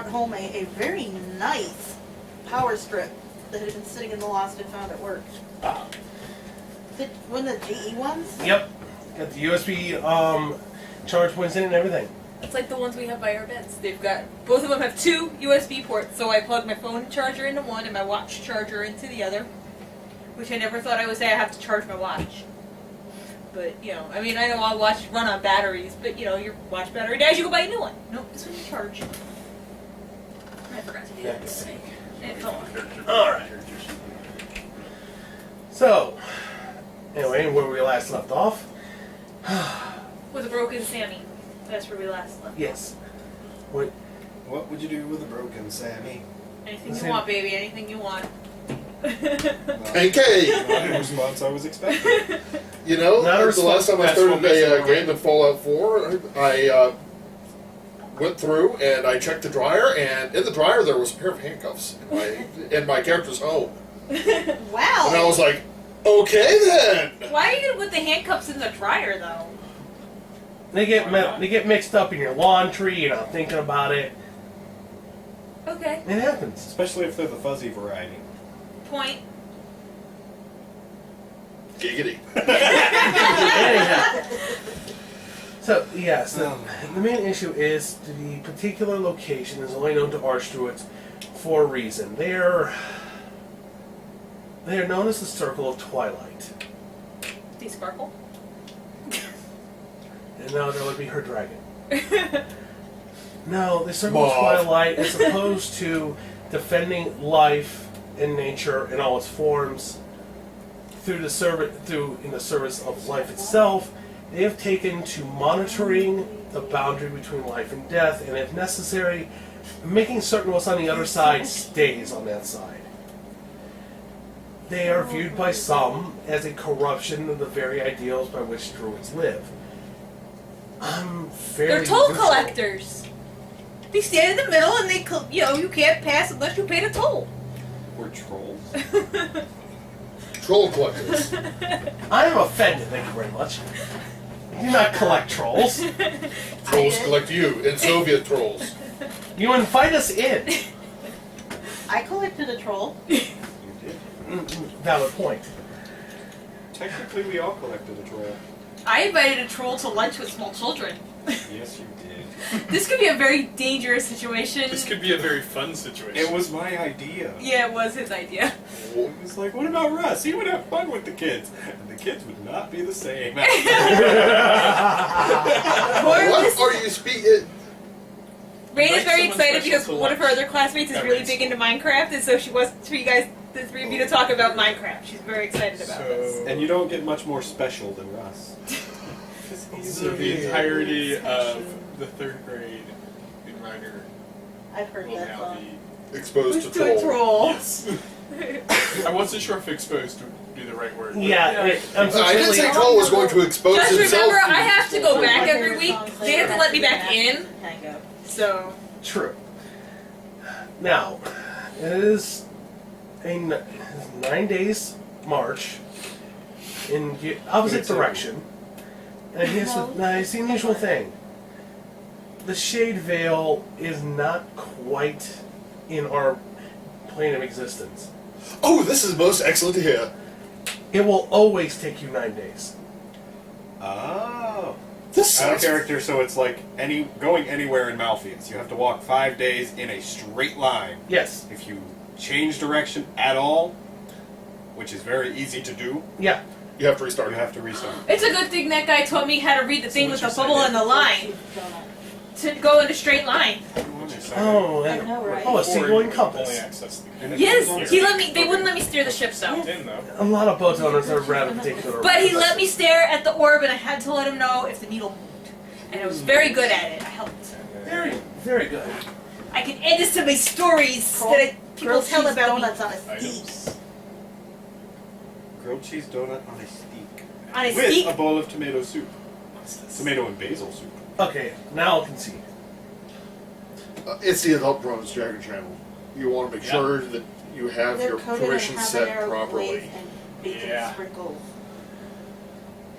brought home a very nice power strip that had been sitting in the lost and found at work. One of the GE ones? Yep. Got the USB charge points in it and everything. It's like the ones we have by our beds. They've got, both of them have 2 USB ports, so I plug my phone charger into one and my watch charger into the other. Which I never thought I would say I have to charge my watch. But, you know, I mean, I know all watches run on batteries, but, you know, your watch battery dies, you go buy a new one. Nope, this one you charge. I forgot to do that yesterday. And it fell off. Alright. So, anyway, where we last left off. With a broken Sammy. That's where we last left. Yes. What? What would you do with a broken Sammy? Anything you want, baby. Anything you want. Pancake! Not the response I was expecting. You know, Not a the last time I response, started that's what a makes it game in Fallout 4, I went through and I checked the dryer, and in the dryer there was a pair of handcuffs in my character's home. Wow! And I was like, okay then! Why are you gonna put the handcuffs in the dryer, though? They get mixed up in your laundry. You're not thinking about it. Okay. It happens. Especially if they're the fuzzy variety. Point. Giggity. Anyhow. So, yes, the main issue is the particular location is only known to Archdruids for a reason. They are known as the Circle of Twilight. Do you sparkle? And no, that would be her dragon. No, the Circle of Moth. Twilight, as opposed to defending life and nature in all its forms in the service of life itself, they have taken to monitoring the boundary between life and death, and if necessary, making certain what's on the other side stays on that side. They are viewed by some as a corruption of the very ideals by which druids live. I'm fairly They're toll neutral. collectors. They stand in the middle and they, you can't pass unless you pay the toll. We're trolls. Troll collectors. I am offended, thank you very much. I do not collect trolls. Trolls collect you, and Soviet trolls. You invite us in. I collected a troll. You did. Valid point. Technically, we all collected a troll. I invited a troll to lunch with small children. Yes, you did. This could be a very dangerous situation. This could be a very fun situation. It was my idea. Yeah, it was his idea. He was like, what about Russ? He would have fun with the kids. And the kids would not be the same. What are you speaking? Raina's Invite very someone excited special because to one of her lunch. other classmates is really big into Minecraft, and so she wants for you guys, the 3 of you, to talk about Minecraft. She's very excited about this. And you don't get much more special than Russ. So the entirety of the 3rd grade in Ryder I've heard will that now song. be... Exposed Who's to to a troll. troll? Yes. I wasn't sure if exposed would be the right word. but- Yeah, I didn't unfortunately, say troll was going to expose Just himself. remember, I have to go One of back my every favorite week. songs They have to later let me after back that. in, Tango. so... true. Now, it is a 9 days march in the opposite direction. And here's the unusual thing. The Shade Veil is not quite in our plane of existence. Oh, this is most excellent to hear. It will always take you 9 days. Oh. This Out of sounds character, so it's like going anywhere in Malpheus. You have to walk 5 days in a straight line. Yes. If you change direction at all, which is very easy to do, Yeah. You have to restart. you have to restart. It's a good thing that guy taught me how to read the thing what with the you're bubble saying. and the line. To go in a straight line. Oh, I and, know, right? oh, a Or seagull you and can compass. only access the And it Yes, goes on he there. let me. They wouldn't let me steer the ship though. in though. A lot of boat owners are rather particular. But he let me stare at the orb, and I had to let him know if the needle moved. And I was very good at it. I helped. Very, very good. I can add this to my stories that people Grilled tell cheese about me. donuts on a steak. Items. Grilled cheese donut on a steak. On a With steak. a bowl of tomato soup. Tomato and basil soup. Okay, now I'll concede. It's the Adult Bronze Dragon channel. You want to make sure that you have They're your coated in permissions set habanero properly. glaze and bacon Yeah. sprinkles.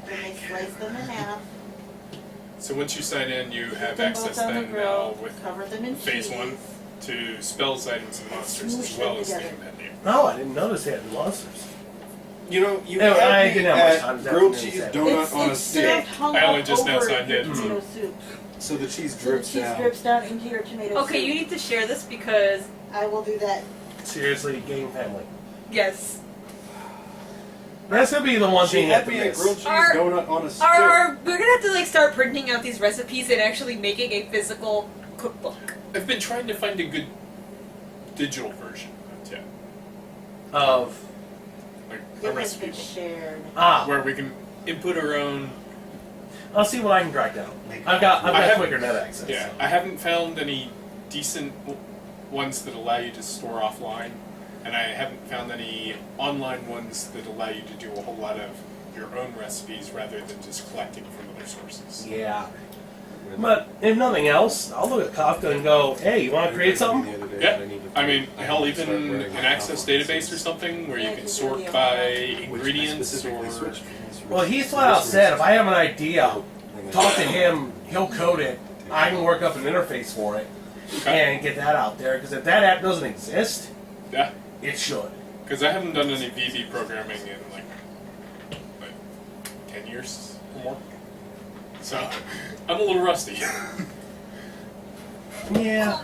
Then they slice them in half. So once you sign in, you have Put them both access on the then now grill. with Cover them in phase cheese. 1. to spells, items, and monsters, as Smoosh well them as the together. compendium. No, I didn't notice they had monsters. You know, you No, had I me didn't have much at time to grilled definitely cheese say. donut on a It's stick, served hung I only up just now over saw I your did. tomato soup. so the cheese So the drips cheese down. drips down into your tomato soup. Okay, you need to share this because I will do that. Seriously, gang family. yes, That's gonna be the one She thing had that me a miss. grilled cheese Our- donut on a stick. we're gonna have to like start printing out these recipes and actually making a physical cookbook. I've been trying to find a good digital version of it, Of like It a has recipe been book, shared. where we can input our own. I'll see what I can track down. I've got I have- quicker net access. Yeah, I haven't found any decent ones that allow you to store offline, and I haven't found any online ones that allow you to do a whole lot of your own recipes rather than just collecting from other sources. Yeah. But if nothing else, I'll look at Kafka and go, hey, you want to create something? Yeah, I mean, hell, even an Access database or something where you can sort by ingredients or. Well, he's flat out said, if I have an idea, talk to him, he'll code it, I can work up an interface for it, and get that out there. Because if that app doesn't exist, Yeah, it should. because I haven't done any VB programming in like 10 years or more. So, I'm a little rusty. Yeah.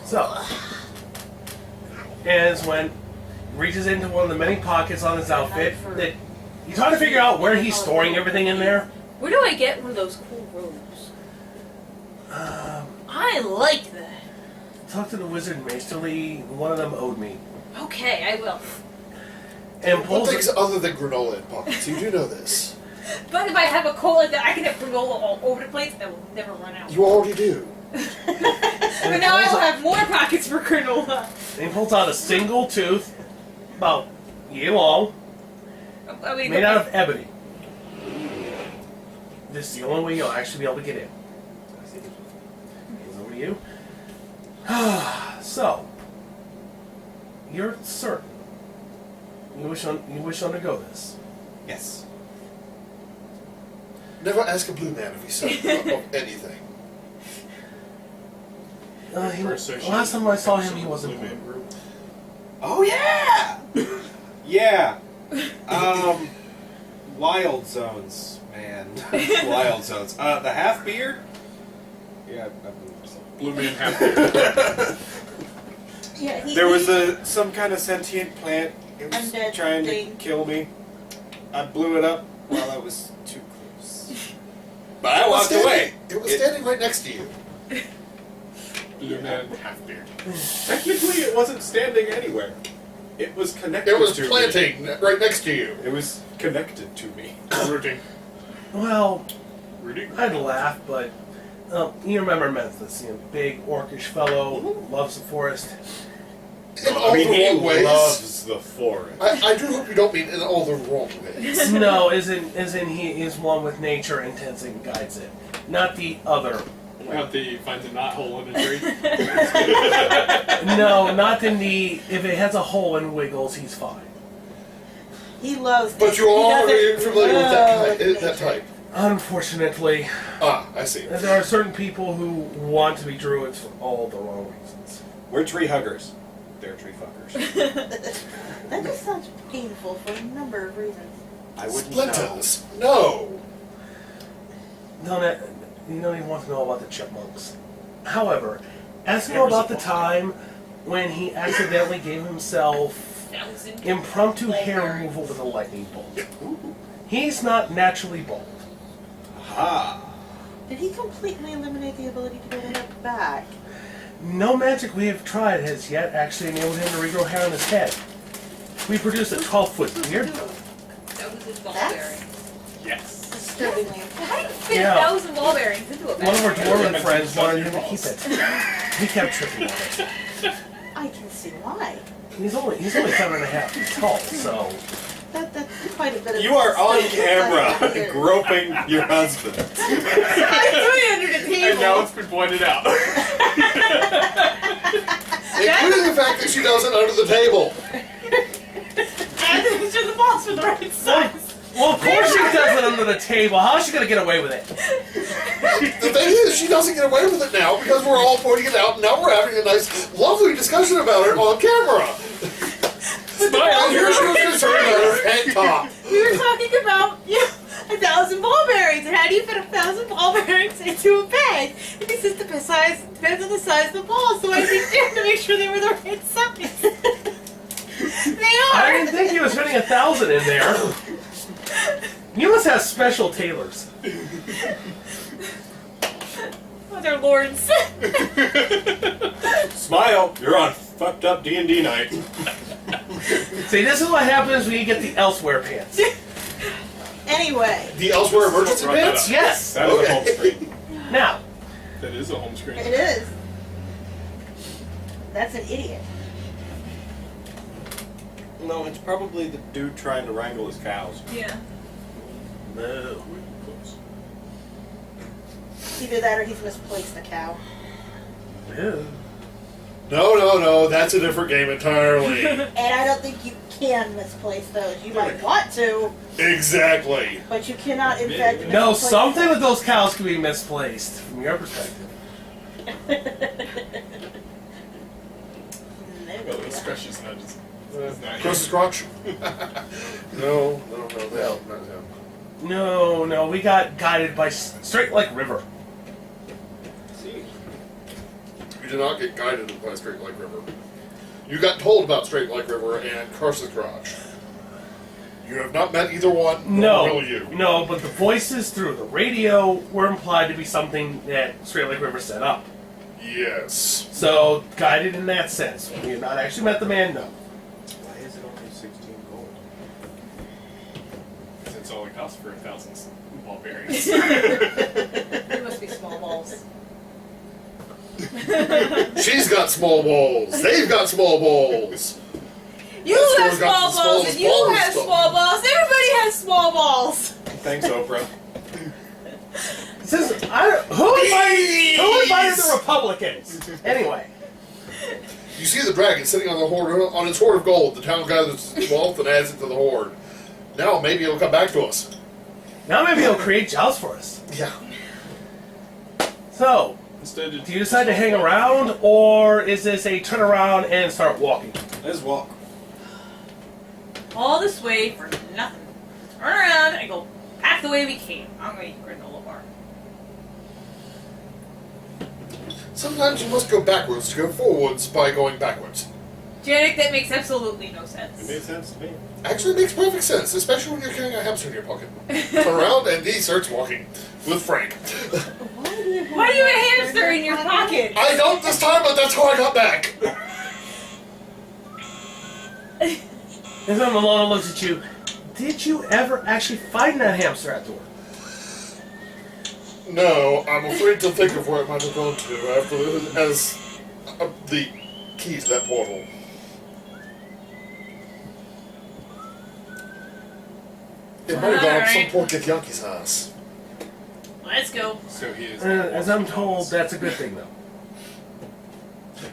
So, as when reaches into one of the many pockets on his outfit, that you try to figure out where he's storing everything in there. Where do I get one of those cool robes? I like that. Talk to the wizard Maesterly. One of them owed me. Okay, I will. And Put pulls things other than granola in pockets. You do know this. But if I have a cola that I can have granola all over the place, I will never run out. You already do. But now I will have more pockets for granola. And he pulls out a single tooth, about yay long, I mean, made out of ebony. This is the only way you'll actually be able to get in. Goes over to you. So, you're certain you wish to undergo this. Yes. Never ask a blue man if he's certain of anything. Last time I saw him, he wasn't Blue blue. Man Group. Oh yeah. Yeah. Wild zones, man. Wild zones. The half beard. Yeah. Blue Man Half. Yeah, There was some kind of sentient plant. It was Undead trying thing. to kill me. I blew it up while I was too close. But I It was walked standing- away. It was standing right next to you. Blue Man Half Beard. Technically, it wasn't standing anywhere. It was connected It was to me. planting right next to you. It was connected to me. Rooting. Well, Rooting? I'd laugh, but you remember Memphis, big orcish fellow, loves the forest. In all the wrong ways. loves the forest. I do hope you don't mean in all the wrong ways. No, isn't he is one with nature and tends and guides it, not the other. Not the finds a knot hole in a tree. No, not in the. If it has a hole and wiggles, he's fine. He loves But nature. you He are doesn't familiar with love that nature. type. Unfortunately, I see. there are certain people who want to be druids for all the wrong reasons. We're tree huggers. They're tree fuckers. That just sounds painful for a number of reasons. I wouldn't know. Splinters. No. You don't even want to know about the chipmunks. However, ask him Never about the saw time when he accidentally gave himself 1,000 impromptu ball hair bearings. removal with a lightning bolt. He's not naturally bald. Aha. Did he completely eliminate the ability to grow the hair back? No magic we have tried has yet actually enabled him to regrow hair on his head. We produced a 12-foot beard. That was his ball That's- bearing. Yes. Disturbingly. How do you fit Yeah. 1,000 ball bearings into a bag? One of our dwarven Yeah. friends wanted him to keep it. He kept tripping on it. I can see why. He's only 7.5 feet tall, so That's quite a bit of You are on stuff camera here. groping your husband. I'm doing under the And table. now it's been pointed out. Including the fact that she does it under the table. I had to make sure the balls were the right size. well, of course she does it under the table. How's she gonna get away with it? the thing is, she doesn't get away with it now because we're all pointing it out, and now we're having a nice, lovely discussion about it on camera. And here she was concerned about her tank top. We were talking about 1,000 ball bearings and how do you fit 1,000 ball bearings into a bag? And he says depends on the size of the ball, so I think you have to make sure they were the right size. They I are. didn't think he was fitting 1,000 in there. You must have special tailors. Oh, they're lords. Smile, you're on fucked up D&D night. See, this is what happens when you get the elsewhere pants. Anyway, The elsewhere emergency Brought that pants? up. Yes. That is a Okay. home screen. Now, That is a home screen. it is. That's an idiot. No, it's probably the dude trying to wrangle his cows. Yeah. no. Either that or he's misplaced the cow. No. No, that's a different game entirely. And I don't think you can misplace those. You might want to, Exactly. but you cannot, in fact, No, misplace something them. with those cows can be misplaced from your perspective. Well, the stretch is not just. It's not Chris Scrotch? No, not him. No, we got guided by Straight Lake River. See? You did not get guided by Straight Lake River. You got told about Straight Lake River and Carson's Garage. You have not met either one, nor will you. No, but the voices through the radio were implied to be something that Straight Lake River set up. Yes. So, guided in that sense. We have not actually met the man, no. Why is it only 16 gold? That's all it costs for 1,000 ball bearings. They must be small balls. She's got small balls. They've got small balls. You That's have who got small the balls, smallest and you balls have stuff. small balls. Everybody has small balls. Thanks, Oprah. Who invited the Republicans? Anyway. You see the dragon sitting on the hoard, on its hoard of gold. The town gathers its wealth and adds it to the hoard. Now maybe it'll come back to us. Now maybe he'll create jobs for us. Yeah. So, Instead of do you decide to hang around, or is this a turn around and start walking? Let's walk. All this way for nothing. Turn around and go back the way we came. I'm going to eat granola bar. Sometimes you must go backwards to go forwards by going backwards. Janik, that makes absolutely no It sense. made sense to me. Actually, it makes perfect sense, especially when you're carrying a hamster in your pocket. Turn around and he starts walking with Frank. Why do you have Why do you have a hamster in your pocket? I don't this time, but that's how I got back. And then Malona looks at you. Did you ever actually find that hamster at the door? No, I'm afraid to think of where it might have gone to after as the key to that portal. It might have gone up some Alright. poor Githyanki's house. Let's go. so he is. As I'm told, that's a good thing, though.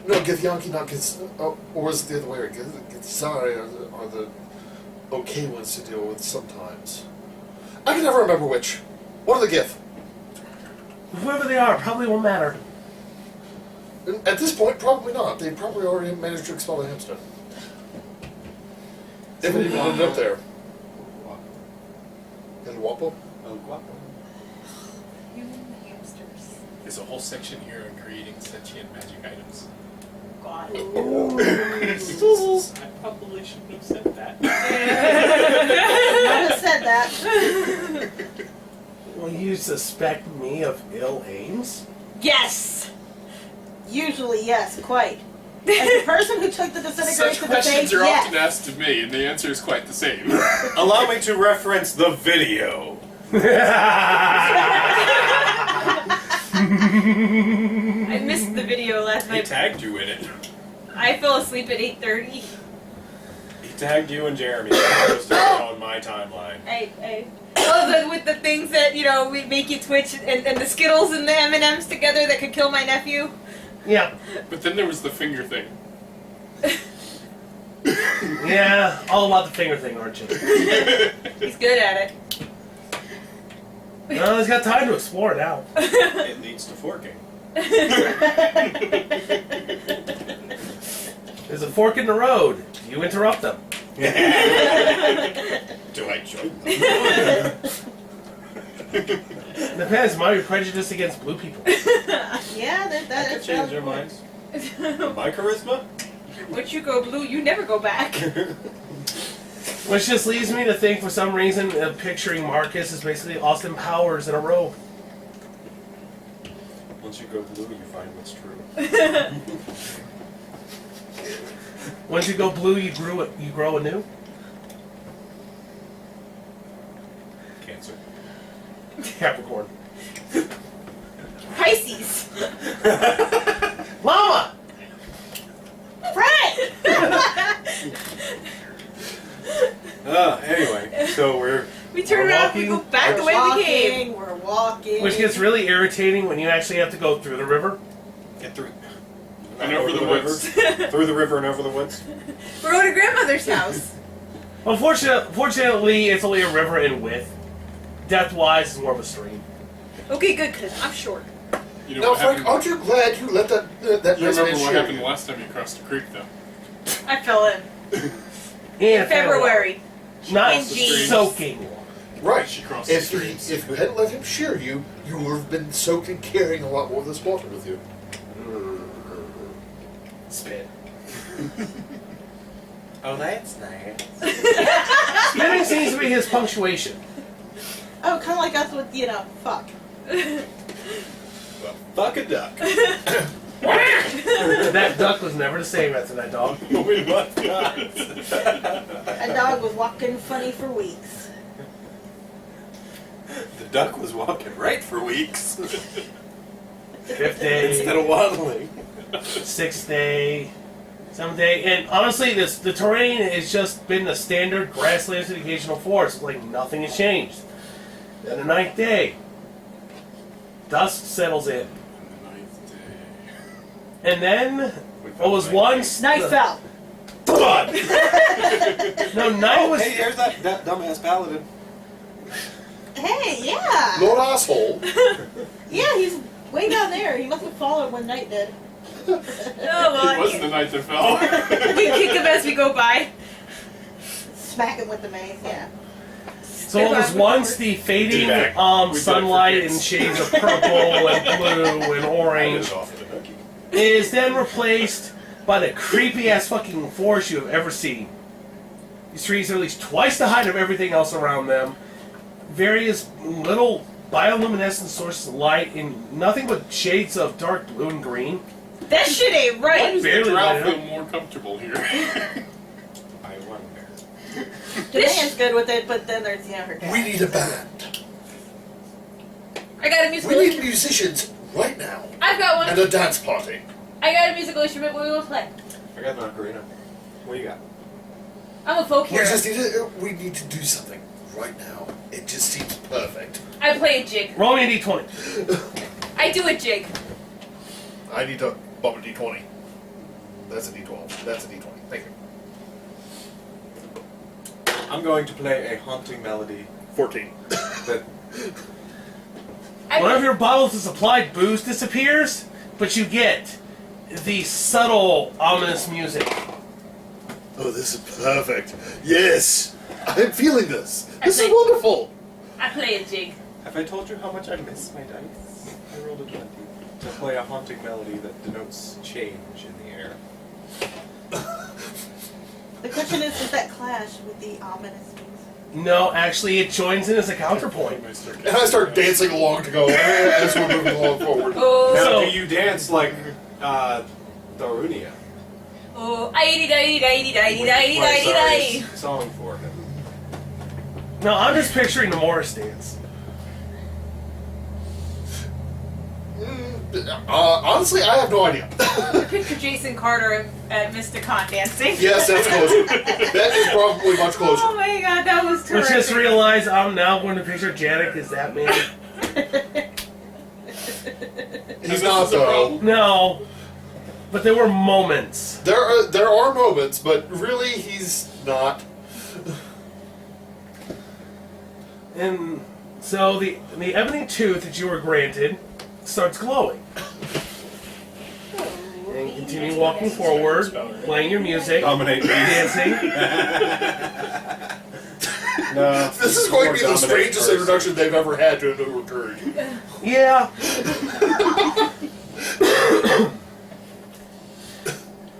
No, Githyanki, not Gith. Oh, or was it the other way? Githzari are the okay ones to deal with sometimes. I can never remember which. What are the Gith? Whoever they are, probably won't matter. And at this point, probably not. They probably already managed to expel the hamster. If it even ended up there. El Guapo? El Guapo. Human hamsters. There's a whole section here on creating sentient magic items. God. I probably shouldn't have said that. I have said that. Will you suspect me of ill aims? Yes. Usually, yes, quite. As the person who took the Such disintegration of the questions base, are yes. often asked of me, and the answer is quite the same. Allow me to reference the video. I missed the video last He night. tagged you in it. I fell asleep at 8:30. He tagged you and Jeremy. I posted it on my timeline. With the things that, we make you twitch, and the Skittles and the M&Ms together that could kill my nephew. Yeah. But then there was the finger thing. Yeah, all about the finger thing, aren't you? He's good at it. No, he's got time to explore now. It leads to forking. There's a fork in the road. You interrupt them. Do I join them? Depends. Might be prejudiced against blue people. Yeah, I that could change their minds. My charisma? Once you go blue, you never go back. Which just leads me to think, for some reason, picturing Marcus is basically Austin Powers in a robe. Once you go blue, you find what's true. Once you go blue, you grow anew. Cancer. Capricorn. Pisces. Llama. Right! Anyway, so we're We turn We're around, we go walking. back the way we came. We're walking. Which gets really irritating when you actually have to go through the river. get through. And over the woods. Through the river and over the woods. We're going to grandmother's house. Fortunately, it's only a river in width. Depth-wise, it's more of a stream. Okay, good, because I'm short. You know Now, what Frank, happened? aren't you glad you let that You resident remember what share happened you? last time you crossed the creek, though? I fell in. In February. Not In jeans. soaking. Right. She crossed If the you streams. hadn't let him shear you, you would have been soaked and carrying a lot more of this water with you. Spit. Oh, that's nice. Spitting seems to be his punctuation. Oh, kind of like us with, fuck. Well, fuck a duck. That duck was never the same after that dog. We must not. That dog was walking funny for weeks. The duck was walking right for weeks. 5th day, Instead of waddling. 6th day, 7th day, and honestly, the terrain has just been the standard grasslands to the occasional forest. Like nothing has changed. Then the 9th day, dusk settles in, The 9th day. and then what was once Night fell. blood. No, night was. Hey, there's that dumbass paladin. Hey, yeah. Lord Asshole. Yeah, he's way down there. He must have fallen when night did. Oh, well, It was the night that fell. we kick him as we go by. Smack him with the mace, yeah. So it was once the fading D-bag. We did sunlight it for in kids. shades of purple and blue and orange off the ducky. is then replaced by the creepy ass fucking forest you have ever seen. These trees are at least twice the height of everything else around them. Various little bioluminescent sources of light in nothing but shades of dark blue and green. That shit ain't Why right. does the Barely drow light feel up. more comfortable here? I wonder. Janae's good with it, but then there's, her dad. We need a band. I got a We musical need instrument. musicians right now. I've got And one. a dance party. I got a musical instrument. What do we want to play? I got an ocarina. What do you got? I'm a folk We hero. just we need to do something right now. It just seems perfect. I play a jig. Roll me a d20. I do a jig. I need to bump a d20. That's a d12. That's a d20. Thank you. I'm going to play a haunting melody 14. that One of your bottles of supplied booze disappears, but you get the subtle, ominous music. Oh, this is perfect. Yes! I'm feeling this. This is think- wonderful. I play a jig. Have I told you how much I miss my dice? I rolled a 20 to play a haunting melody that denotes change in the air. The question is, does that clash with the ominous music? No, actually, it joins in as a counterpoint. And I start dancing along to go as we're moving along forward. Oh, Now, So- do you dance like Darunia? oh, ay di di di di When you play di di. Zari's song for him. No, I'm just picturing the Morris dance. Honestly, I have no idea. Picture Jason Carter at Mysticon dancing. Yes, that's closer. That is probably much Oh closer. my god, that was Let's terrific. just realize I'm now going to picture Janek as that man. He's not though. No, but there were moments. There are moments, but really he's not. And So the ebony tooth that you were granted starts glowing. And continue walking forward, playing your music, Dominate me. dancing. No. This is going to be the More dominant strangest person. introduction they've ever had to a new recurring. Yeah.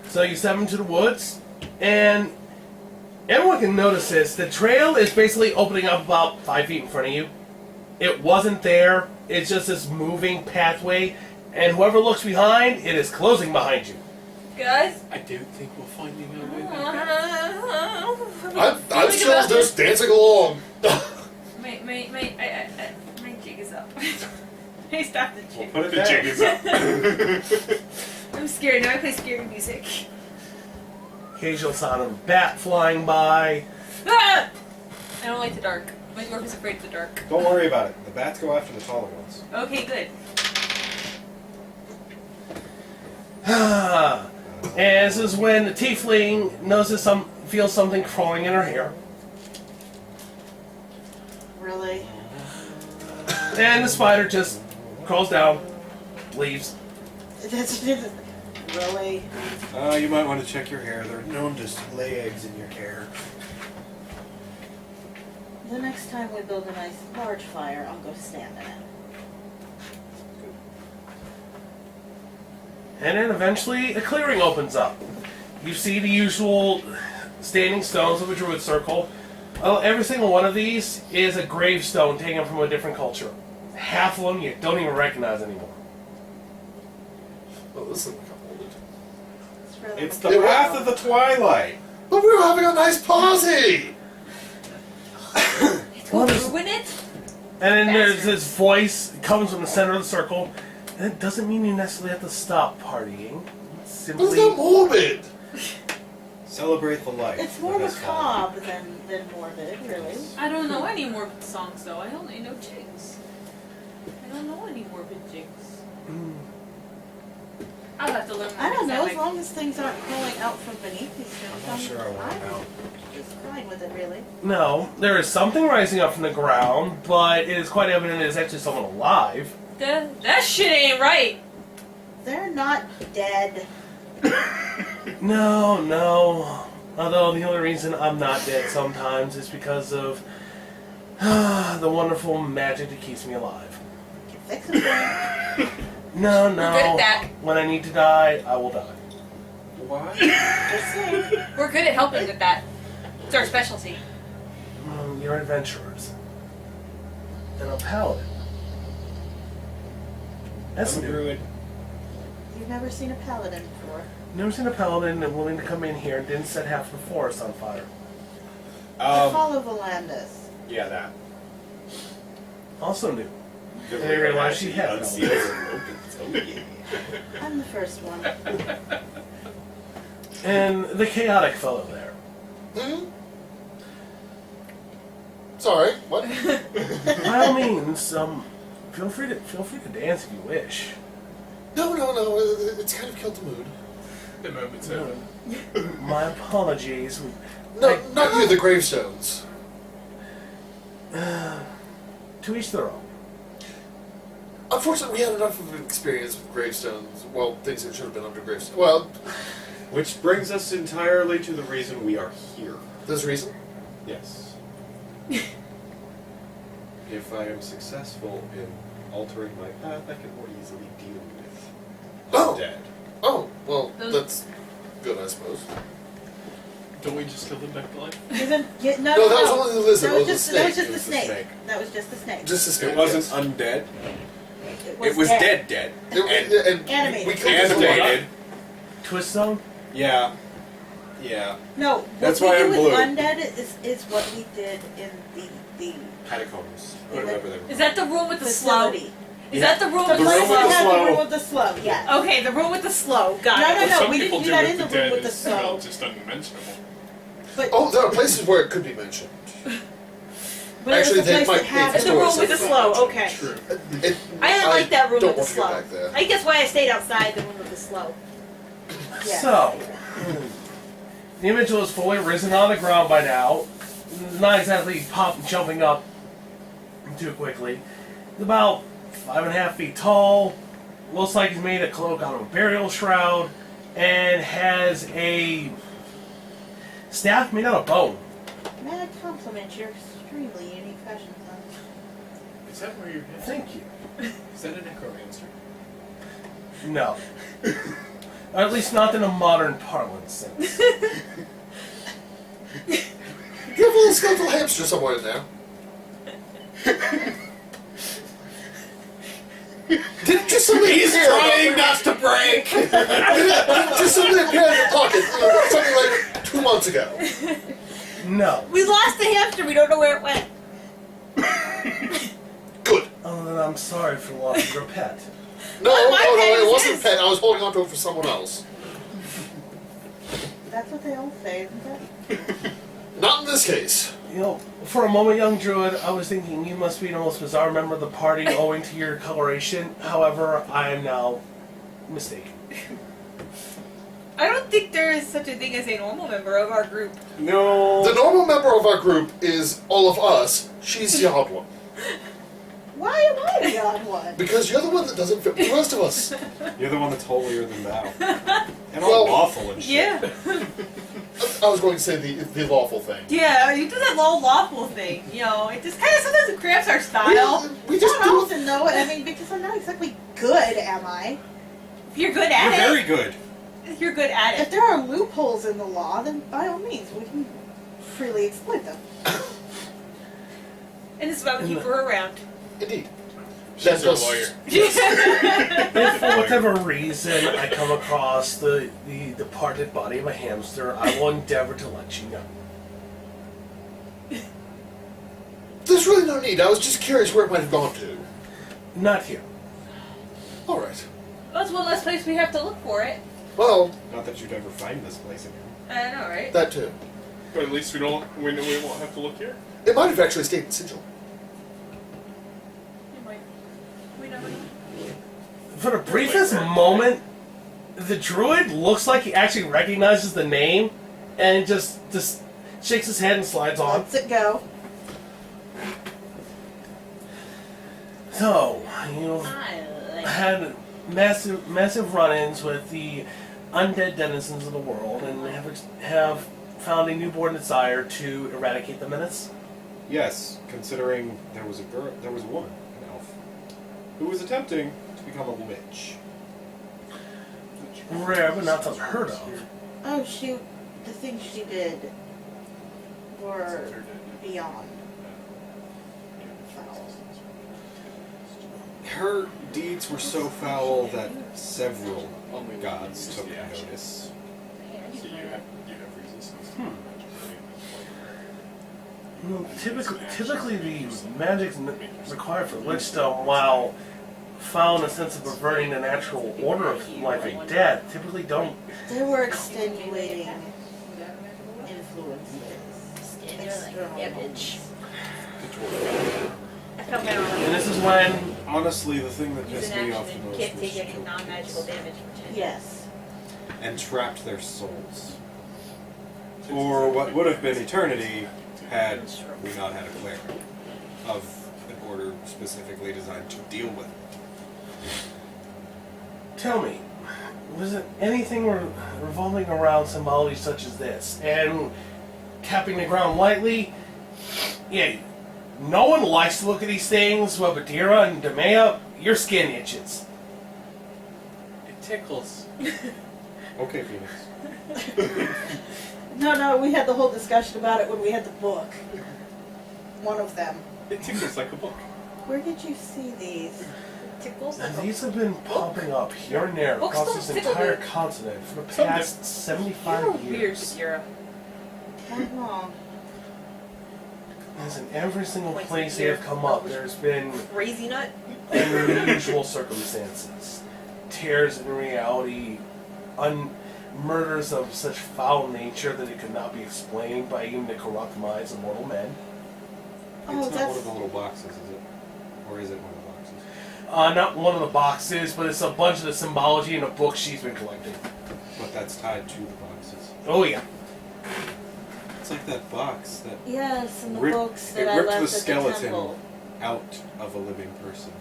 So you step into the woods, and everyone can notice this. The trail is basically opening up about 5 feet in front of you. It wasn't there. It's just this moving pathway, and whoever looks behind, it is closing behind you. Guys? I don't think we'll find the other way. I'm still just dancing along. My jig is up. I stopped the We'll jig. put it The down. jig is up. I'm scared. Now I play scary music. Occasional sound of a bat flying by. Ah! I don't like the dark. My dwarf is afraid of the dark. Don't worry about it. The bats go after the taller ones. Okay, good. And this is when the tiefling feels something crawling in her hair. Really? And the spider just crawls down, leaves. That's really. You might want to check your hair. They're known to lay eggs in your hair. The next time we build a nice large fire, I'll go stand in it. And then eventually a clearing opens up. You see the usual standing stones of a druid circle. Oh, every single one of these is a gravestone taken from a different culture. Half of them you don't even recognize anymore. Oh, this is complicated. It's really It's the path of the twilight. But we were having a nice party! What is- Ruin it? And then there's this voice that comes from the center of the circle. And it doesn't mean you necessarily have to stop partying. It's But it's simply... not morbid! Celebrate the life. It's more that has fallen. macabre than morbid, really. I don't know any morbid songs though. I only know jigs. I don't know any morbid jigs. I'll have to learn. I don't know, next as time long as things aren't crawling out from beneath these stones. I'm not sure I want to know. Just fine with it, really. No, there is something rising up from the ground, but it is quite evident it is actually someone alive. That shit ain't right. They're not dead. No. Although the only reason I'm not dead sometimes is because of the wonderful magic that keeps me alive. Can fix them. No. We're good at that. When I need to die, I will die. Why? Just saying. We're good at helping with that. It's our specialty. You're adventurers. And a paladin. That's I'm a new. druid. You've never seen a paladin before. Never seen a paladin and willing to come in here and didn't set half the forest on fire. Follow Volandis. Yeah, that. Also new. Good And I realized she had unsealed no. and opens. Oh, yeah. I'm the first one. And the chaotic fellow there. Hmm? Sorry, what? By all means, feel free to dance if you wish. No, it's kind of killed the mood. The moment's over. My apologies. No, not you, the gravestones. To each their own. Unfortunately, we had enough of an experience with gravestones. Well, things that should have been under gravestones. Well, Which brings us entirely to the reason we are here. there's a reason. Yes. If I am successful in altering my path, I can more easily deal with Oh. undead. Oh, well, Those- that's good, I suppose. Don't we just kill them back to life? No, No, that was only the lizard. That It was was just, the that was snake. just the It was the snake. snake. That was just the snake. Just a snake. It wasn't yes. undead. It was, It was dead. dead. And Animated. We killed this Animated. Twist zone? Yeah. Yeah. No, That's what why we I'm do with blue. undead is what we did in the Catacombs. Yeah, Or whatever they were. Is that the room with the slow? facility. Is that the room The with the place room that with the had slow. the room with the slow, yeah. Okay, the room with the slow. Got No, it. no, What no, some we people didn't do do that with in the the room dead with the is well, slow. just unmentionable. But, Oh, there are places where it could be mentioned. but Actually, it was the they place might that had It's the room with the slow. Okay. True. I didn't like that room don't with the want to slow. go back there. I guess why I stayed outside the room with the slow. Yeah. So, the individual is fully risen on the ground by now. Not exactly jumping up too quickly. He's about 5.5 feet tall. Looks like he's made a cloak out of a burial shroud, and has a staff made out of bone. May I compliment your extremely unique fashion sense? Is that where you're headed? Thank you. Is that a necromancer? No. Or at least not in a modern parlance sense. You have a little skeletal hamster somewhere in there. Didn't just suddenly appear? not to break! Didn't just suddenly appear in your pocket something like 2 months ago. No. We lost the hamster. We don't know where it went. Good. Oh, then I'm sorry for the loss of your pet. No, Well, no, my no, pet it is wasn't his. Pet. I was holding on to it for someone else. That's what they all say, isn't it? Not in this case. You know, for a moment, young druid, I was thinking you must be the most bizarre member of the party owing to your coloration. However, I am now mistaken. I don't think there is such a thing as a normal member of our group. No. The normal member of our group is all of us. She's the odd one. Why am I the odd one? Because you're the one that doesn't fit with the rest of us. You're the one that's holier than thou. And Well, all lawful and shit. Yeah. I was going to say the lawful thing. Yeah, you do that low lawful thing. You know, it just kind of sometimes it cramps our style. We just Not do often, though. I mean, because I'm not exactly good, am I? If you're good You're at very it, good. if you're good at If it. there are loopholes in the law, then by all means, we can freely exploit them. And this is why we keep her around. Indeed. She's our That's lawyer. If for whatever reason I come across the departed body of a hamster, I will endeavor to let you know. There's really no need. I was just curious where it might have gone to. Not here. All right. That's one less place we have to look for it. Well, Not that you'd ever find this place again. I know, right? that too. But at least we won't have to look here. It might have actually stayed in Sigil. You might. We never know. For the briefest moment, the druid looks like he actually recognizes the name, and just shakes his head and slides on. Lets it go. So, you've I like had massive run-ins with the undead denizens of the world, and have found a newborn desire to eradicate the menace. Yes, considering there was a woman, an elf, who was attempting to become a witch. Rare, but not unheard of. Oh, shoot. The things she did were beyond foul. Her deeds were so foul that several gods took notice. So you have resistance. Typically, the magic required for Lichstone, while found a sense of perverting the natural order of life and death, typically don't. There were extenuating influences. yeah, bitch. And this is when Honestly, the thing that Use pissed an me off action the and most can't was take any choke non-magical points damage for 10. Yes. and trapped their souls. For what would have been eternity had we not had a cleric of an order specifically designed to deal with it. tell me, was it anything revolving around symbology such as this? And tapping the ground lightly, yeah, no one likes to look at these things. Well, Badira and Demea, your skin itches. It tickles. Okay, Phoenix. No, we had the whole discussion about it when we had the book. One of them. It tickles like a book. Where did you see these? Tickles. And these have been popping up here and there Books across don't this tickle entire me. continent for the Some past You're 75 weird, years. Badira. How long? As in every single Points place of they year. have come up, there's been Crazy nut. unusual circumstances, tears in reality, murders of such foul nature that it could not be explained by even the corrupt minds of mortal men. Oh, It's not that's one of the little boxes, is it? Or is it one of the boxes? Not one of the boxes, but it's a bunch of the symbology in a book she's been collecting. But that's tied to the boxes. Oh yeah. It's like that box that yes, in the Rip- books it that I ripped left the at skeleton. the temple. out of a living person,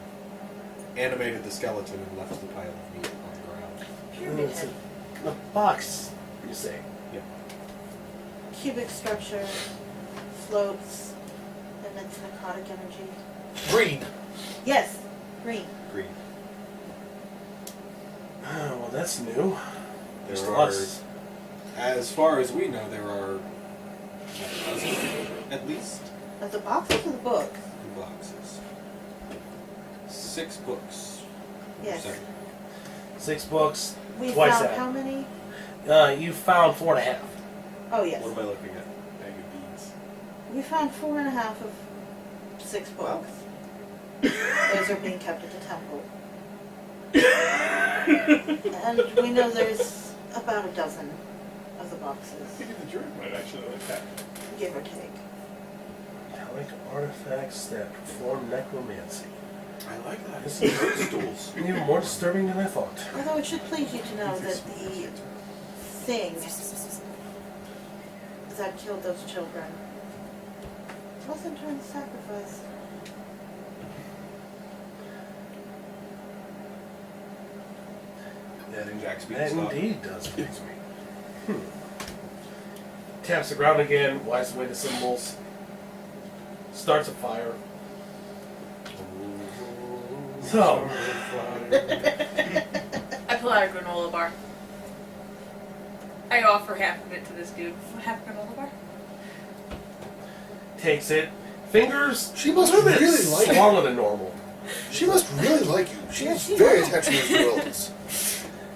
animated the skeleton, and left the pile of meat on the ground. Pyramid It's head. a box, you say. Cubic structure, floats, emits necrotic energy. Green. Yes, green. Green. Well, that's new. Just There us. as far as we know, there are a dozen, at least, Of the boxes or the book? 2 boxes. 6 books. Yes. 7. 6 books. We Twice found that. how many? You found 4.5. Oh, yes. What am I looking at? Bag of beans. We found 4.5 of 6 books. Those are being kept at the temple. And we know there's about a dozen of the boxes, Maybe the druid might actually like that. give or take. Metallic artifacts that perform necromancy. I like that. This It's is stools. even more disturbing than I thought. Although it should please you to know that the thing that killed those children wasn't trying to sacrifice. That, Jack speaks that up. indeed does please me. Taps the ground again, wipes away the symbols, starts a fire. So, I pull out a granola bar. I offer half of it to this dude. Half granola bar? takes it. Fingers She must a little bit really like you. smaller than normal. She must really like you. Yeah, She's she very does. attached to those gorillas.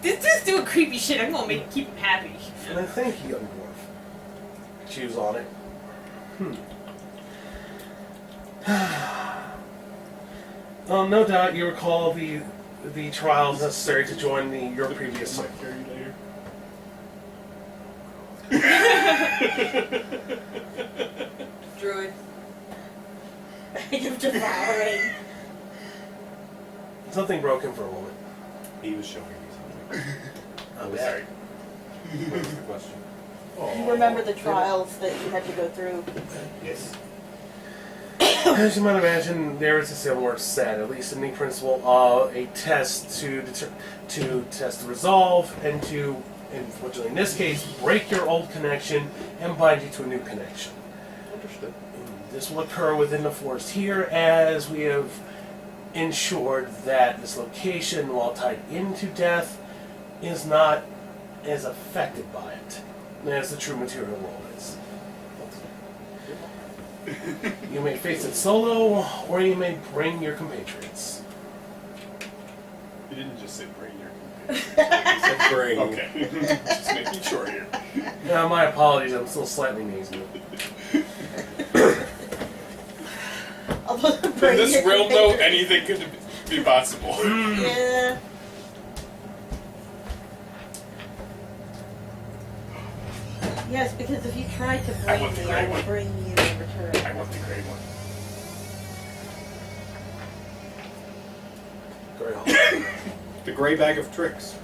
This dude's doing creepy shit. I'm gonna keep him happy. And I thank you, young dwarf. Chews on it. No doubt you recall the trials necessary to join your previous Might sect. carry you later. Druid. Bag of devouring. Something broke him for a moment. He was showing me something. I'm married. What was the question? You remember the trials that you had to go through? Yes. As you might imagine, there is a similar set, at least in the principle of a test to test the resolve and to, unfortunately in this case, break your old connection and bind you to a new connection. Understood. This will occur within the forest here, as we have ensured that this location, while tied into death, is not as affected by it as the true material world is. You may face it solo, or you may bring your compatriots. You didn't just say bring your He said bring. Okay. Just making sure here. Now, my apologies, I'm still slightly nasal. Although the In brain this hit realm, your though, finger. anything could be possible. Yeah. Yes, because if you try to I bring want the me, gray I will one. bring you in return. I want the gray one. Great. The gray bag of tricks.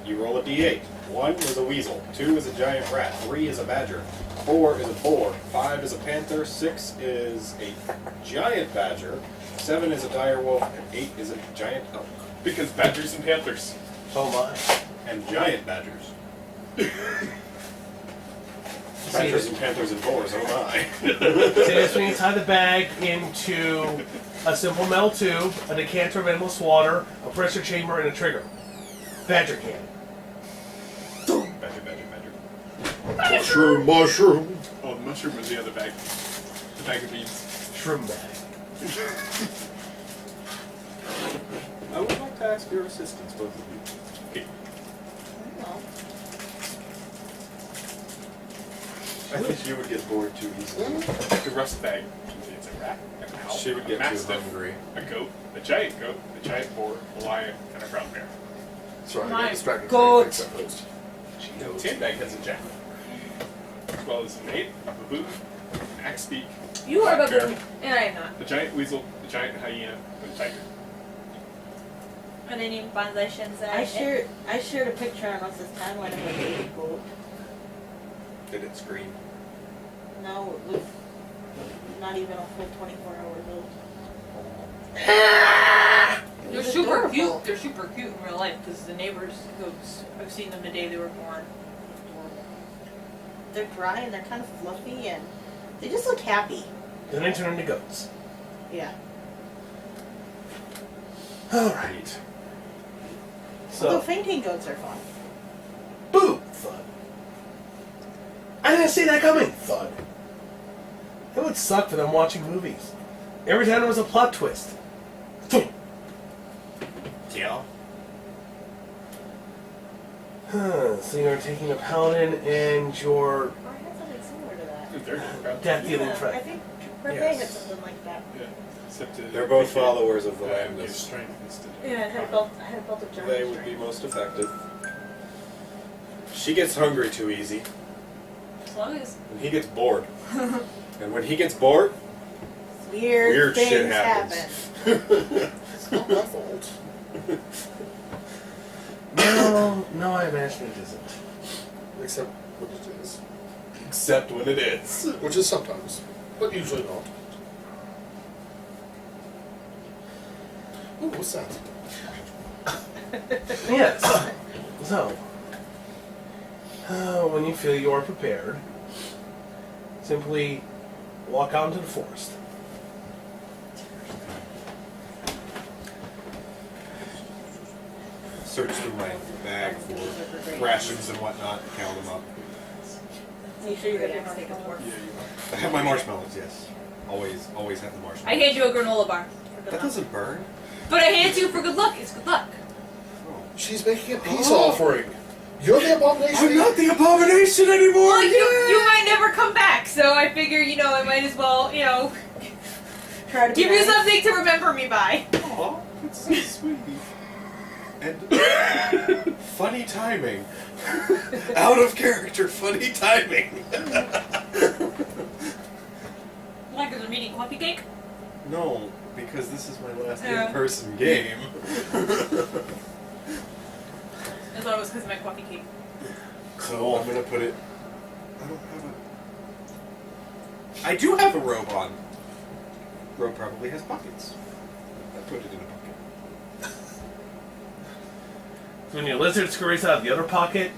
You roll a d8. 1 is a weasel. 2 is a giant rat. 3 is a badger. 4 is a boar. 5 is a panther. 6 is a giant badger. 7 is a dire wolf. And 8 is a giant elk. Because badgers and panthers. Oh my. And giant badgers. Badgers and panthers and boars, oh my. So this when you tie the bag into a simple metal tube, a decanter of endless water, a pressure chamber, and a trigger. Badger can. Badger, badger, badger. Mushroom, mushroom. Oh, the mushroom was the other bag. The bag of beans. Shroom bag. I would like to ask your assistance, both of you. Okay. Well, I think she would get bored too easily. The rust bag contains a rat, an owl, She would a get too mastiff, hungry. a goat, a giant boar, a lion, and a brown bear. Sorry, I My got distracted. goat. Post. The tin bag has a jackal, as well as an ape, a baboon, an axe beak, You are a black bear, baboon, and I am not. a giant weasel, a giant hyena, and a tiger. And then you banzai Shenzai. I shared a picture on Russ's timeline of a baby goat. Did it scream? No, it was not even a full 24 hours old. They're He's super adorable. cute. They're super cute in real life because the neighbors' goats. I've seen them the day they were born. Adorable. They're dry and they're kind of fluffy and they just look happy. Then they turn into goats. Yeah. Alright. Although So, fainting goats are fun. boom! Thud. I didn't see that coming! Thud. It would suck for them watching movies. Every time there was a plot twist. Thump. Yeah. So you're taking a paladin and your Or I had something similar to that. They're about death dealing I friend. think Pepe Yes. had something like that. yeah. Except They're both followers of the Your Lambdas. strength instead. Yeah, I had a belt of giant They would be most effective. She gets hungry too easy, As long as and he gets bored. And when he gets bored, Weird shit things happens. It's not my fault. No, I imagine it isn't. Except when it is. except when it is. Which is sometimes, but usually not. Ooh, what's that? Yes. So, when you feel you are prepared, simply walk out into the forest. Search through my bag for rations and whatnot, count them up. You sure you got your Yeah, take a marshmallows? tour. Yeah, I have my marshmallows, yes. Always have the I marshmallows. hand you a granola bar. That doesn't burn. But I hand it to you for good luck. It's good luck. She's making a peace offering. You're the abomination. I'm not the abomination anymore! Well, you might never come back, so I figure, I might as well, Try to be give you nice. something to remember me by. Aw, that's so sweet. And funny timing. Out of character, funny timing. Like as I'm eating coffee cake. No, because this is my last Yeah. in-person game. I thought it was because of my coffee cake. So I'm gonna put it. I do have a robe on. Robe probably has pockets. I put it in a pocket. When your lizard scurries out of the other pocket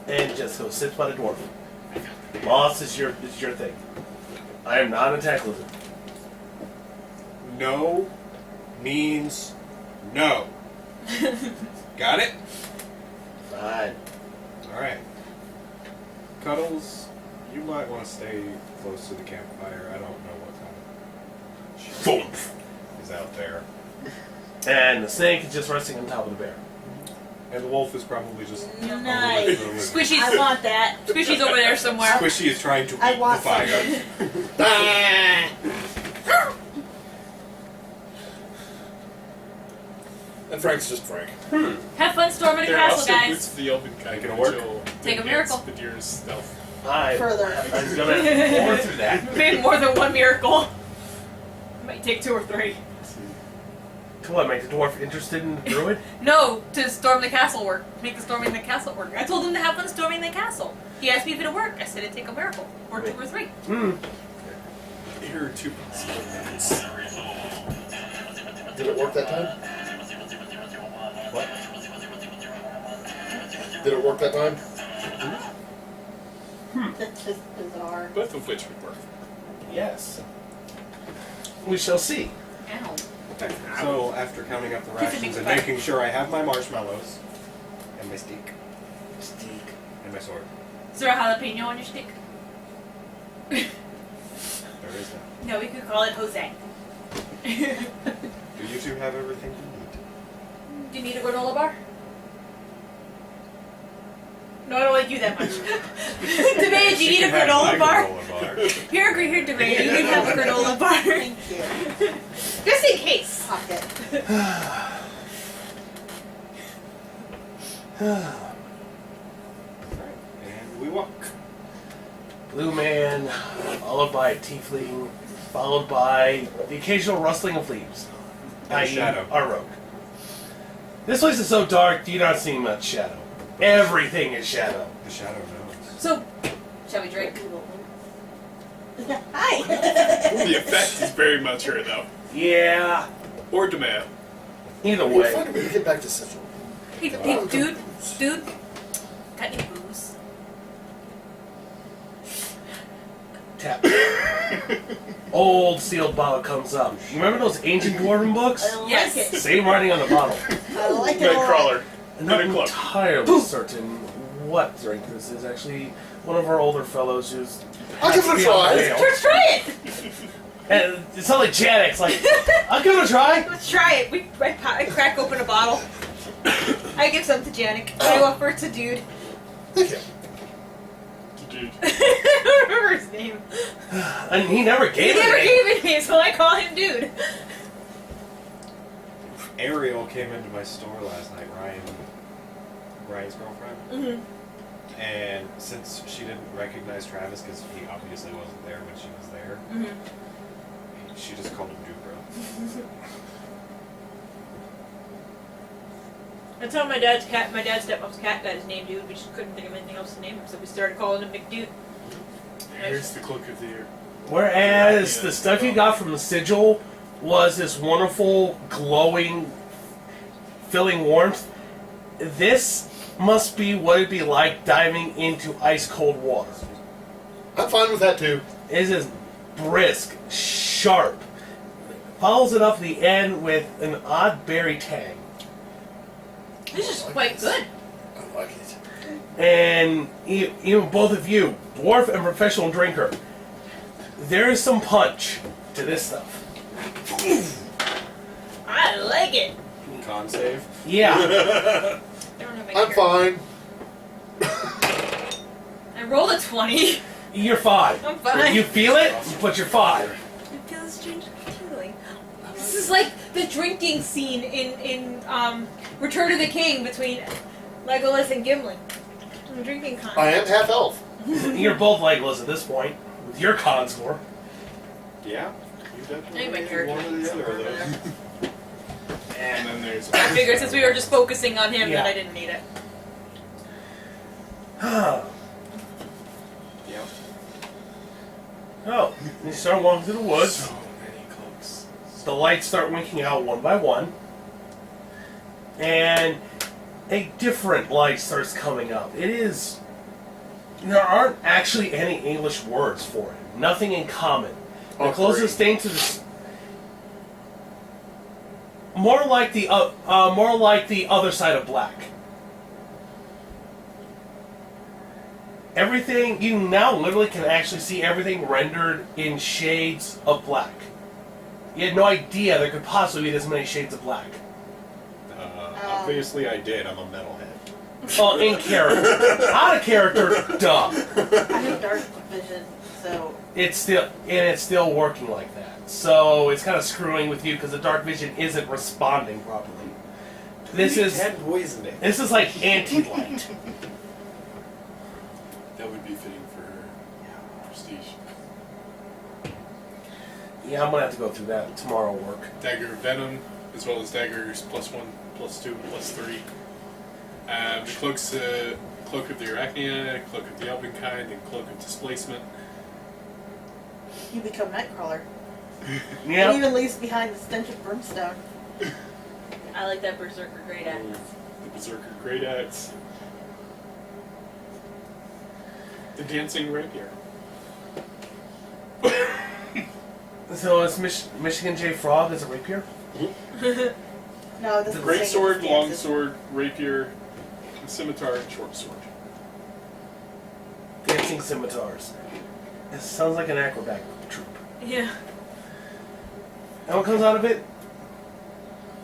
and just goes sits by the dwarf. Moss is your thing. I am not an attack lizard. No means no. Got it? Fine. Alright. Cuddles, you might want to stay close to the campfire. I don't know what kind of shit is out there. And the snake is just resting on top of the bear. And the wolf is probably just Nice. Squishy's, I want that. Squishy's over there somewhere. Squishy is trying to I eat want the fire. something. And Frank's just Frank. Have fun storming the There are castle, also boots guys. of the elven kind, Make it which work. will Take a enhance miracle. the deer's stealth. I'm Further. gonna pour through that. Maybe more than one miracle. Might take 2 or 3. To what, make the dwarf interested in the druid? No, to storm the castle work. Make the storming the castle work. I told him to have fun storming the castle. He asked me if it'd work. I said it'd take a miracle. Or 2 or 3. Here are 2 possibilities. Did it work that time? What? Did it work that time? That's just bizarre. Both of which would work. Yes. We shall see. Ow. So after counting up the Kiss it, rations and bye. making sure I have my marshmallows and my steak Steak. and my sword. Is there a jalapeno on your stick? There is that. No, we could call it Jose. Do you two have everything you need? Do you need a granola bar? No, I don't like you that much. Debate, do you need a can have my granola bar? granola bar. Here, Debate, you can have a granola bar. Thank you. Just in case. Pocket. And we walk. Blue man, followed by a tiefling, followed by the occasional rustling of leaves. And a i.e. shadow. Our rogue. This place is so dark, you don't see much shadow. Everything is shadow. The shadow knows. So, shall we drink? Hi. The effect is very much her, though. Yeah. Or Demea. Either We'll way. find a way to get back to Central. Hey, dude, got any booze? Tap. Old sealed bottle comes up. You remember those ancient dwarven books? I like Yes. it. Same writing on the bottle. I like it a lot. Nightcrawler. I'm not Get a club. entirely certain what drink this is. Actually, one of our older fellows who's. I'll give it a beyond try. ale. Let's try it. And it's not like Janet's like, I'll give it a try. Let's try it. I crack open a bottle. I give some to Janik. I offer it to dude. Thank you. Dude. I don't remember his name. And he never He gave never it. gave it to me, so I call him dude. Ariel came into my store last night, Ryan's girlfriend. Mm-hmm. And since she didn't recognize Travis because he obviously wasn't there when she was there, Mm-hmm. she just called him Dude Bro. That's how my dad's stepmom's cat got his name, dude. We just couldn't think of anything else to name him, so we started calling him McDude. Here's the cloak of the year. Whereas the stuff you got from the sigil was this wonderful, glowing, filling warmth, this must be what it'd be like diving into ice cold water. I'm fine with that too. It is brisk, sharp. Follows it up at the end with an odd berry tang. This is quite good. I like it. And even both of you, dwarf and professional drinker, there is some punch to this stuff. I like it. Con save. Yeah. I don't have my I'm character. fine. I rolled a 20. You're fine. I'm fine. You feel it, but you're fine. I feel a strange feeling. This is like the drinking scene in Return of the King between Legolas and Gimli. The drinking I contest. am half elf. You're both Legolas at this point, with your con score. Yeah. You definitely Anyway, did character. one or the other of those. And then there's. I figured since we were just focusing on him Yeah. that I didn't need it. Yep. Oh, you start walking through the woods. So many cloaks. The lights start winking out one by one. And a different light starts coming up. It is... There aren't actually any English words for it. Nothing in common. The Oh, closest thing to this... More like the other side of black. Everything, you now literally can actually see everything rendered in shades of black. You had no idea there could possibly be this many shades of black. Obviously I did. I'm a metalhead. Well, in character. Out of character, duh. I have dark vision, so It's still working like that. So it's kind of screwing with you because the dark vision isn't responding properly. This is poisoning. like anti-light. That would be fitting for prestige. Yeah, I'm gonna have to go through that tomorrow at work. Dagger of Venom, as well as daggers +1, +2, +3. The cloaks, Cloak of the Arachnia, Cloak of the Elvenkind, and Cloak of Displacement. you become Nightcrawler. It Yeah. even leaves behind the stench of brimstone. I like that Berserker Great Axe. The Berserker Great Axe. The Dancing Rapier. So it's Michigan J. Frog as a rapier? No, this is Great sword, long sword, rapier, scimitar, and short sword. Dancing scimitars. It sounds like an acrobat troupe. Yeah. And what comes out of it?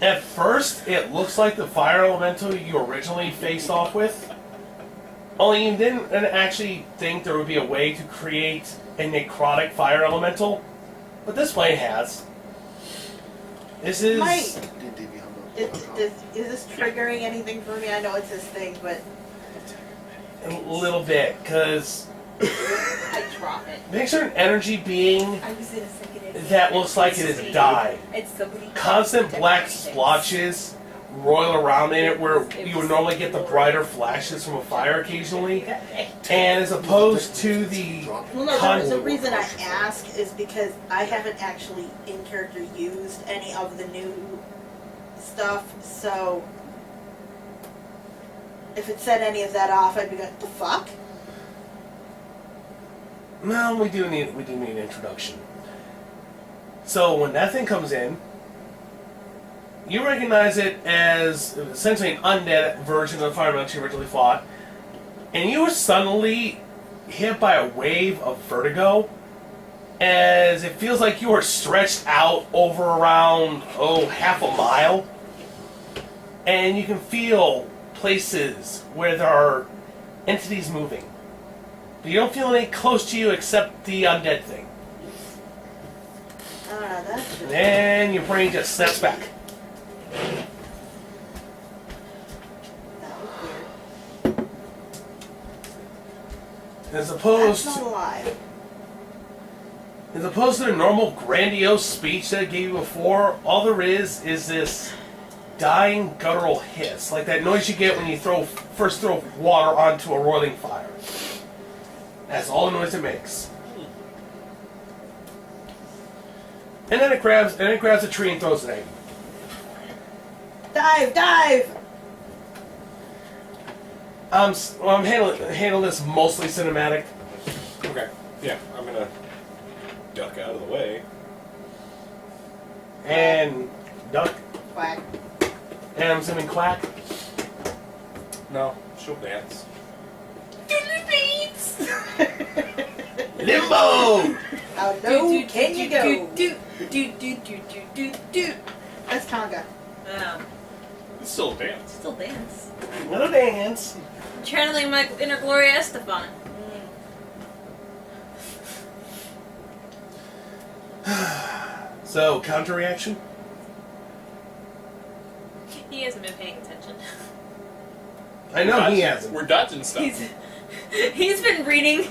At first, it looks like the fire elemental you originally faced off with. Only you didn't actually think there would be a way to create a necrotic fire elemental. But this way has. This is... Mike, D&D Beyond is this triggering anything for me? I know it's his thing, but a little bit, because I drop it. there's an energy being I was in a second. that looks like it has died. It's somebody. Constant black splotches roil around in it where you would normally get the brighter flashes from a fire occasionally. And as opposed to the Well, no, the reason I ask is because I haven't actually in character used any of the new stuff, so if it set any of that off, I'd be like, the fuck? no, we do need an introduction. So when that thing comes in, you recognize it as essentially an undead version of the fire elemental you originally fought, and you are suddenly hit by a wave of vertigo as it feels like you are stretched out over around, half a mile. And you can feel places where there are entities moving. But you don't feel any close to you except the undead thing. That's just... And then your brain just snaps back. That was weird. As opposed That's not alive. As opposed to the normal grandiose speech that I gave you before, all there is this dying guttural hiss, like that noise you get when you first throw water onto a roiling fire. That's all the noise it makes. And then it grabs a tree and throws it at you. Dive! I'm handling this mostly cinematic. Okay. Yeah, I'm gonna duck out of the way. And duck. Quack. And I'm assuming quack. No, she'll dance. Doodly beats! Limbo! How low can you go? Do. That's Tonga. It's still a dance. Still dance. Little dance. Channeling my inner Gloria Estefan. So, counter reaction? He hasn't been paying attention. I know he hasn't. We're dodging stuff. He's been reading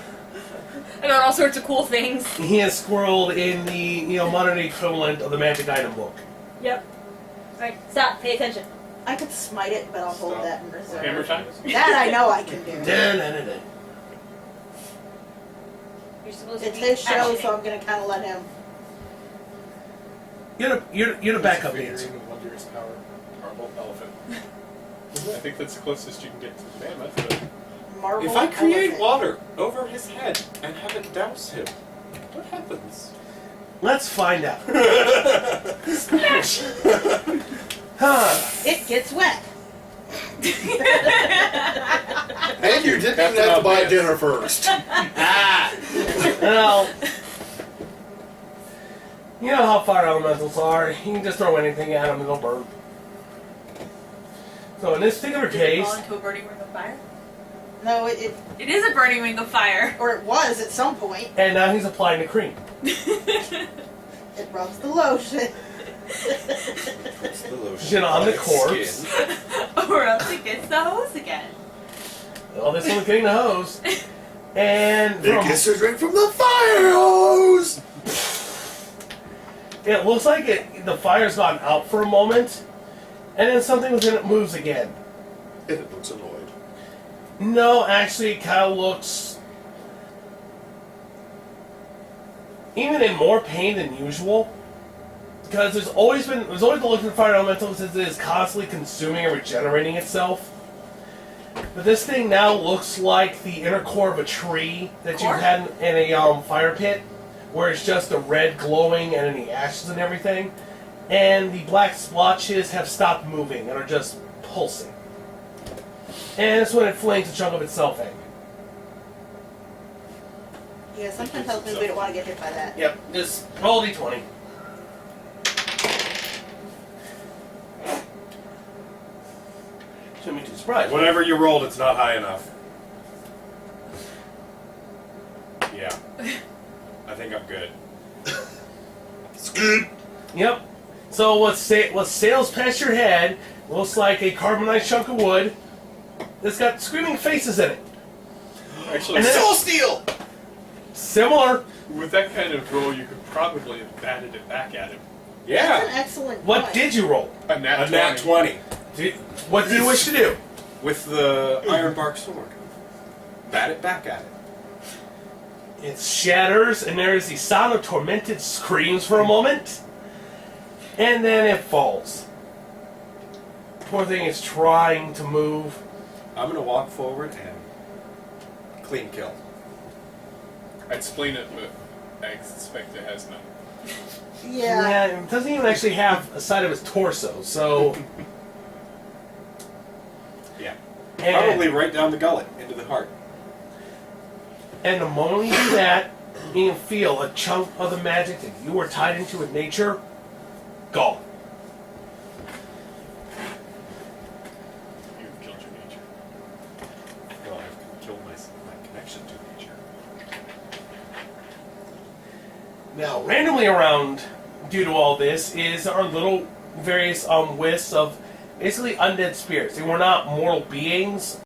about all sorts of cool things. He has squirreled in the modern equivalent of the magic item book. Yep. Alright, stop, pay attention. I could smite it, but I'll hold Stop. that in reserve. Hammer time? That I know I can do. Da-da-da-da. You're supposed to It's be his show, actioning. so I'm gonna kind of let him. You're the backup dancer. Figurine of wondrous power. Marble elephant. I think that's the closest you can get to the mammoth, but Marvel If I create elephant. water over his head and have it douse him, what happens? Let's find out. Splash! It gets wet. And you didn't even have to buy dinner first. Well, you know how fire elementals are. You can just throw anything at them and they'll burn. So in this particular Did it case, fall into a burning ring of fire? No, it It is a burning ring of fire. or it was at some point. and now he's applying the cream. It rubs the lotion. Puts the lotion Get on the its corpse. skin. Or else it gets the hose again. All this one getting the hose. And It from, gets a drink from the fire hose. it looks like the fire's gone out for a moment, and then something within it moves again. And it looks annoyed. No, actually, it kind of looks even in more pain than usual. Because there's always the look of the fire elemental since it is constantly consuming and regenerating itself. But this thing now looks like the inner core of a tree that you Core? had in a fire pit, where it's just the red glowing and any ashes and everything. And the black splotches have stopped moving and are just pulsing. And it's when it flings a chunk of itself in. Yeah, something tells me we don't want to get hit by that. Yep, just roll d20. Shouldn't be too surprised. Whatever you rolled, it's not high enough. Yeah. I think I'm good. It's good. Yep. So what sails past your head looks like a carbonized chunk of wood that's got screaming faces in it. actually, And then- Soul steel. Similar. with that kind of roll, you could probably have batted it back at him. That's an Yeah. excellent What point. did you roll? A nat A nat 20. What do you wish to do? With the ironbark sword. Bat it back at it. It shatters, and there is the sound of tormented screams for a moment, and then it falls. Poor thing is trying to move. I'm gonna walk forward and clean kill. I'd spleen it, but I suspect it has none. Yeah. It doesn't even actually have a side of his torso, so. Yeah. And, Probably right down the gullet, into the heart. and the moment you do that, you can feel a chunk of the magic that you were tied into with nature gone. You've killed your nature. Well, I've killed my connection to nature. Now, randomly around, due to all this, is our little various wisps of basically undead spirits. They were not mortal beings.